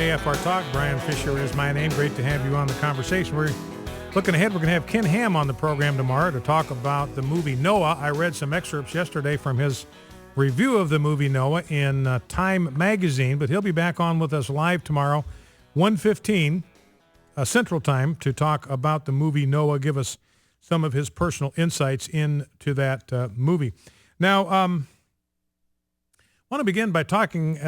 KFR Talk. Brian Fisher is my name. Great to have you on the conversation. We're looking ahead. We're going to have Ken Ham on the program tomorrow to talk about the movie Noah. I read some excerpts yesterday from his review of the movie Noah in Time magazine, but he'll be back on with us live tomorrow, 1:15 Central Time, to talk about the movie Noah, give us some of his personal insights into that movie. Now, I want to begin by talking,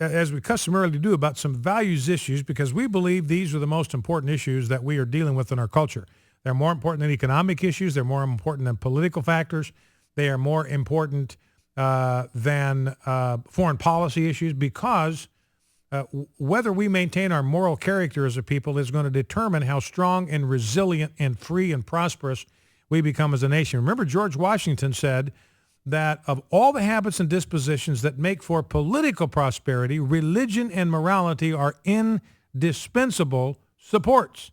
as we customarily do, about some values issues, because we believe these are the most important issues that we are dealing with in our culture. They're more important than economic issues. They're more important than political factors. They are more important than foreign policy issues, because whether we maintain our moral character as a people is going to determine how strong and resilient and free and prosperous we become as a nation. Remember, George Washington said that of all the habits and dispositions that make for political prosperity, religion and morality are indispensable supports.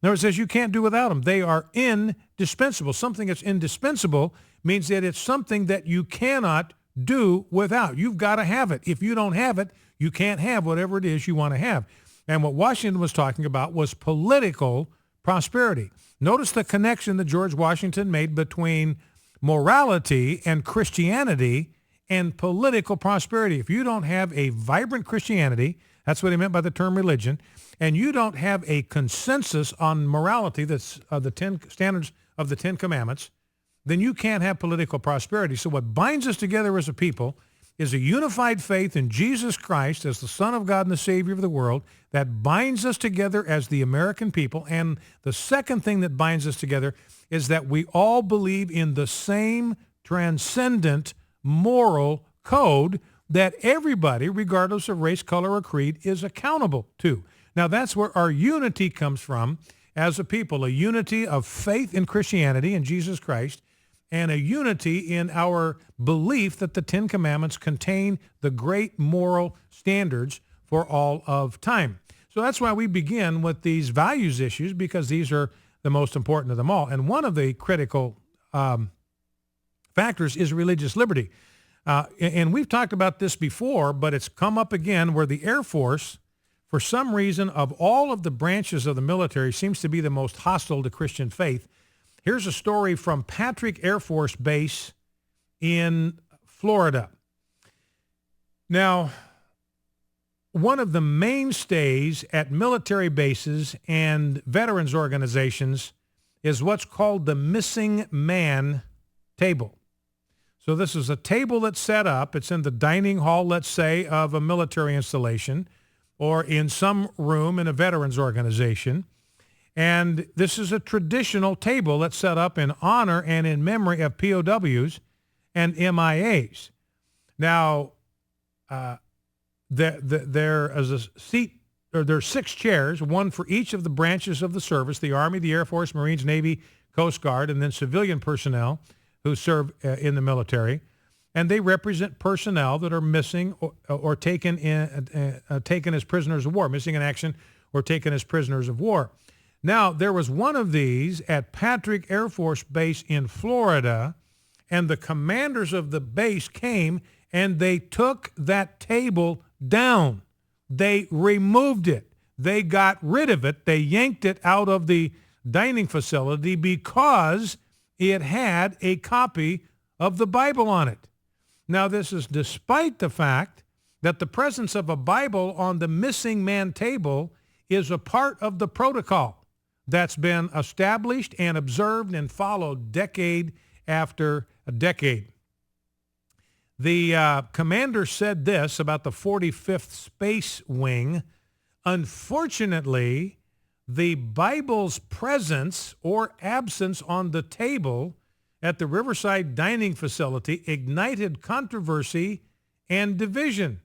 In other words, it says you can't do without them. They are indispensable. Something that's indispensable means that it's something that you cannot do without. You've got to have it. If you don't have it, you can't have whatever it is you want to have. And what Washington was talking about was political prosperity. Notice the connection that George Washington made between morality and Christianity and political prosperity. If you don't have a vibrant Christianity, that's what he meant by the term religion, and you don't have a consensus on morality that's the 10 standards of the 10 commandments, then you can't have political prosperity. So what binds us together as a people is a unified faith in Jesus Christ as the Son of God and the Savior of the world that binds us together as the American people. And the second thing that binds us together is that we all believe in the same transcendent moral code that everybody, regardless of race, color, or creed, is accountable to. Now, that's where our unity comes from as a people, a unity of faith in Christianity and Jesus Christ, and a unity in our belief that the 10 Commandments contain the great moral standards for all of time. So that's why we begin with these values issues, because these are the most important of them all. And one of the critical factors is religious liberty. And we've talked about this before, but it's come up again, where the Air Force, for some reason, of all of the branches of the military, seems to be the most hostile to Christian faith. Here's a story from Patrick Air Force Base in Florida. Now, one of the mainstays at military bases and veterans organizations is what's called the missing man table. So this is a table that's set up. It's in the dining hall, let's say, of a military installation, or in some room in a veterans organization. And this is a traditional table that's set up in honor and in memory of POWs and MIAs. Now, there is a seat, or there are 6 chairs, one for each of the branches of the service: the Army, the Air Force, Marines, Navy, Coast Guard, and then civilian personnel who serve in the military. And they represent personnel that are missing or taken as prisoners of war, missing in action or taken as prisoners of war. Now, there was one of these at Patrick Air Force Base in Florida, and the commanders of the base came and they took that table down. They removed it. They got rid of it. They yanked it out of the dining facility because it had a copy of the Bible on it. Now, this is despite the fact that the presence of a Bible on the missing man table is a part of the protocol that's been established and observed and followed decade after decade. The commander said this about the 45th Space Wing: unfortunately, the Bible's presence or absence on the table at the Riverside dining facility ignited controversy and division,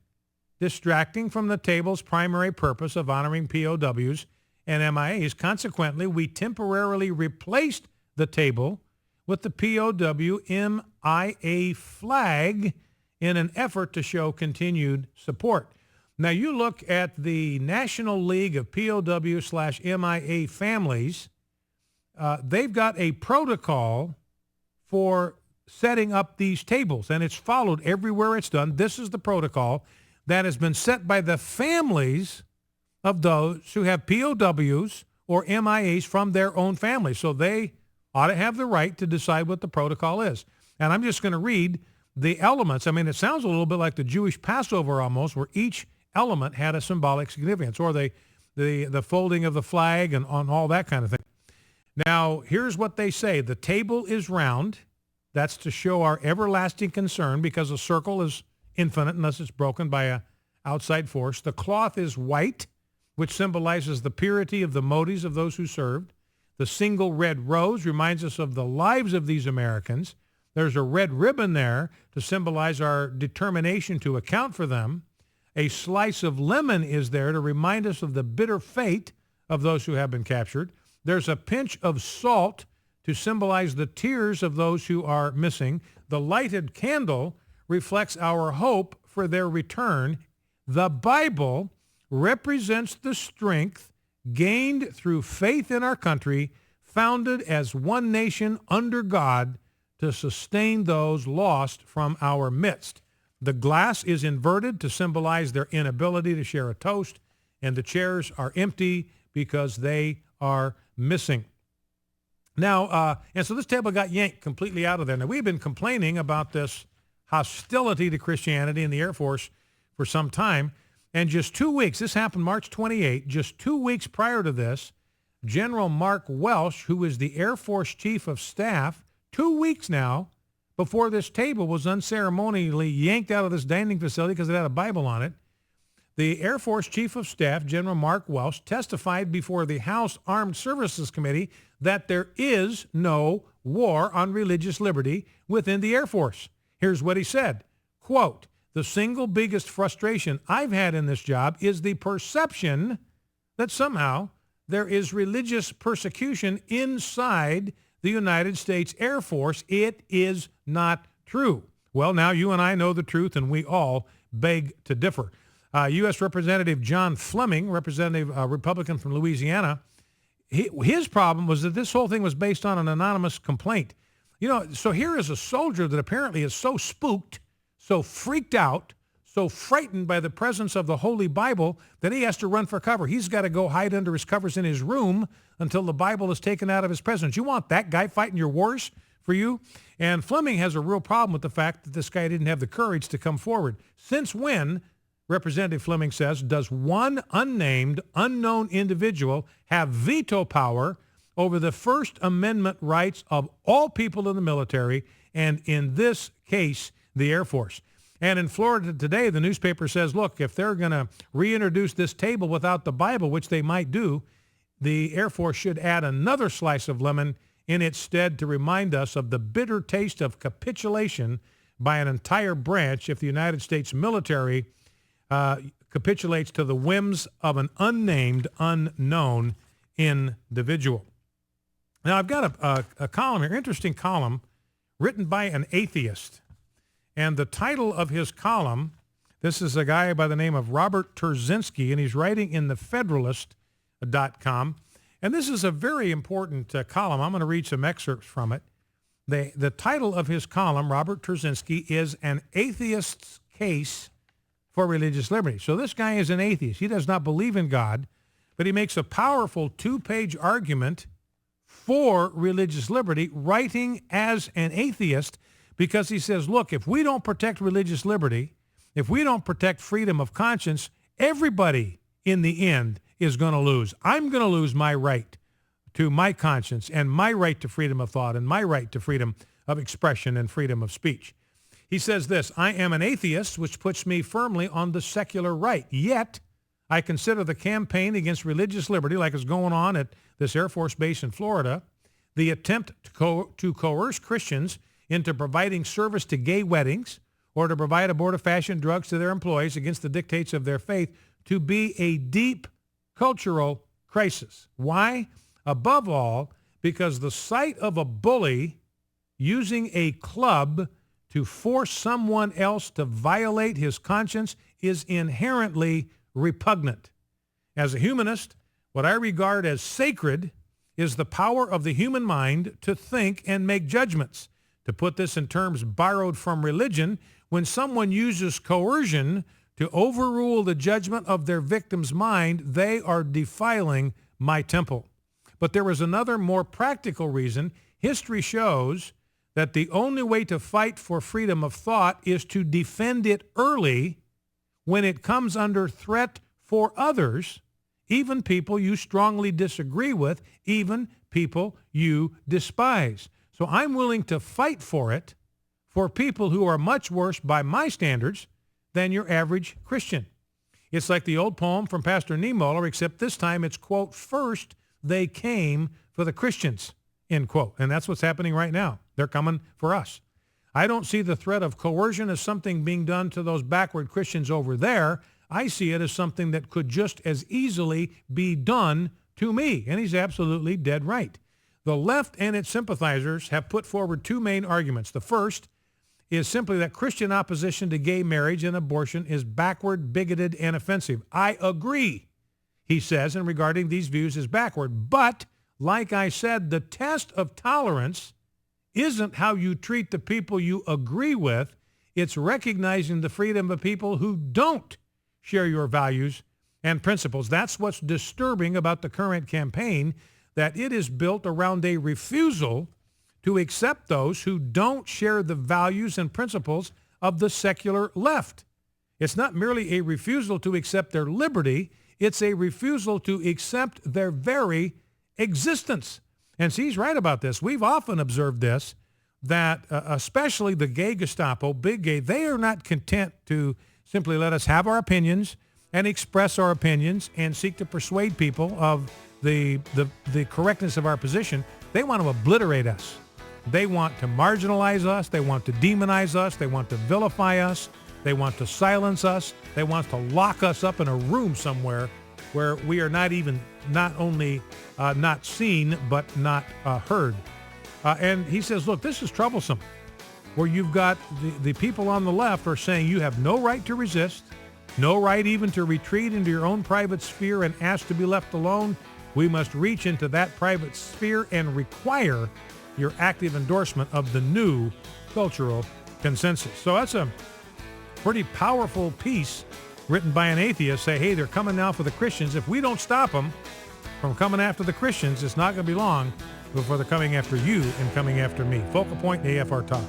distracting from the table's primary purpose of honoring POWs and MIAs. Consequently, we temporarily replaced the table with the POW MIA flag in an effort to show continued support. Now, you look at the National League of POW/MIA families, they've got a protocol for setting up these tables, and it's followed everywhere it's done. This is the protocol that has been set by the families of those who have POWs or MIAs from their own family. So they ought to have the right to decide what the protocol is. And I'm just going to read the elements. I mean, it sounds a little bit like the Jewish Passover almost, where each element had a symbolic significance, or the folding of the flag and on all that kind of thing. Now, here's what they say. The table is round. That's to show our everlasting concern, because a circle is infinite unless it's broken by an outside force. The cloth is white, which symbolizes the purity of the motives of those who served. The single red rose reminds us of the lives of these Americans. There's a red ribbon there to symbolize our determination to account for them. A slice of lemon is there to remind us of the bitter fate of those who have been captured. There's a pinch of salt to symbolize the tears of those who are missing. The lighted candle reflects our hope for their return. The Bible represents the strength gained through faith in our country, founded as one nation under God to sustain those lost from our midst. The glass is inverted to symbolize their inability to share a toast, and the chairs are empty because they are missing. Now, and so this table got yanked completely out of there. Now, we've been complaining about this hostility to Christianity in the Air Force for some time. And just 2 weeks, this happened March 28, just 2 weeks prior to this, General Mark Welsh, who is the Air Force Chief of Staff, 2 weeks now before this table was unceremonially yanked out of this dining facility because it had a Bible on it, the Air Force Chief of Staff, General Mark Welsh, testified before the House Armed Services Committee that there is no war on religious liberty within the Air Force. Here's what he said, quote, "The single biggest frustration I've had in this job is the perception that somehow there is religious persecution inside the United States Air Force. It is not true." Well, now you and I know the truth, and we all beg to differ. U.S. Representative John Fleming, Republican from Louisiana, his problem was that this whole thing was based on an anonymous complaint. You know, so here is a soldier that apparently is so spooked, so freaked out, so frightened by the presence of the Holy Bible that he has to run for cover. He's got to go hide under his covers in his room until the Bible is taken out of his presence. You want that guy fighting your wars for you? And Fleming has a real problem with the fact that this guy didn't have the courage to come forward. Since when, Representative Fleming says, does one unnamed, unknown individual have veto power over the First Amendment rights of all people in the military, and in this case, the Air Force? And in Florida today, the newspaper says, look, if they're going to reintroduce this table without the Bible, which they might do, the Air Force should add another slice of lemon in its stead to remind us of the bitter taste of capitulation by an entire branch if the United States military capitulates to the whims of an unnamed, unknown individual. Now, I've got a column here, interesting column, written by an atheist. And the title of his column, this is a guy by the name of Robert Rosinski, and he's writing in thefederalist.com. And this is a very important column. I'm going to read some excerpts from it. The title of his column, Robert Rosinski, is An Atheist's Case for Religious Liberty. So this guy is an atheist. He does not believe in God, but he makes a powerful 2-page argument for religious liberty, writing as an atheist, because he says, look, if we don't protect religious liberty, if we don't protect freedom of conscience, everybody in the end is going to lose. I'm going to lose my right to my conscience and my right to freedom of thought and my right to freedom of expression and freedom of speech. He says this, I am an atheist, which puts me firmly on the secular right. Yet, I consider the campaign against religious liberty, like is going on at this Air Force base in Florida, the attempt to coerce Christians into providing service to gay weddings or to provide abortifacient drugs to their employees against the dictates of their faith, to be a deep cultural crisis. Why? Above all, because the sight of a bully using a club to force someone else to violate his conscience is inherently repugnant. As a humanist, what I regard as sacred is the power of the human mind to think and make judgments. To put this in terms borrowed from religion, when someone uses coercion to overrule the judgment of their victim's mind, they are defiling my temple. But there is another more practical reason. History shows that the only way to fight for freedom of thought is to defend it early when it comes under threat for others, even people you strongly disagree with, even people you despise. So I'm willing to fight for it for people who are much worse by my standards than your average Christian. It's like the old poem from Pastor Niemöller, except this time it's, quote, first they came for the Christians, end quote. And that's what's happening right now. They're coming for us. I don't see the threat of coercion as something being done to those backward Christians over there. I see it as something that could just as easily be done to me. And he's absolutely dead right. The left and its sympathizers have put forward two main arguments. The first is simply that Christian opposition to gay marriage and abortion is backward, bigoted, and offensive. I agree, he says, and regarding these views is backward. But, like I said, the test of tolerance isn't how you treat the people you agree with. It's recognizing the freedom of people who don't share your values and principles. That's what's disturbing about the current campaign, that it is built around a refusal to accept those who don't share the values and principles of the secular left. It's not merely a refusal to accept their liberty, it's a refusal to accept their very existence. And see, he's right about this. We've often observed this, that especially the gay Gestapo, big gay, they are not content to simply let us have our opinions and express our opinions and seek to persuade people of the correctness of our position. They want to obliterate us. They want to marginalize us. They want to demonize us. They want to vilify us. They want to silence us. They want to lock us up in a room somewhere where we are not only not seen, but not heard. And he says, look, this is troublesome, where you've got the people on the left are saying you have no right to resist, no right even to retreat into your own private sphere and ask to be left alone. We must reach into that private sphere and require your active endorsement of the new cultural consensus. So that's a pretty powerful piece written by an atheist. Say, hey, they're coming now for the Christians. If we don't stop them from coming after the Christians, it's not going to be long before they're coming after you and coming after me. Focal Point, AFR Talk.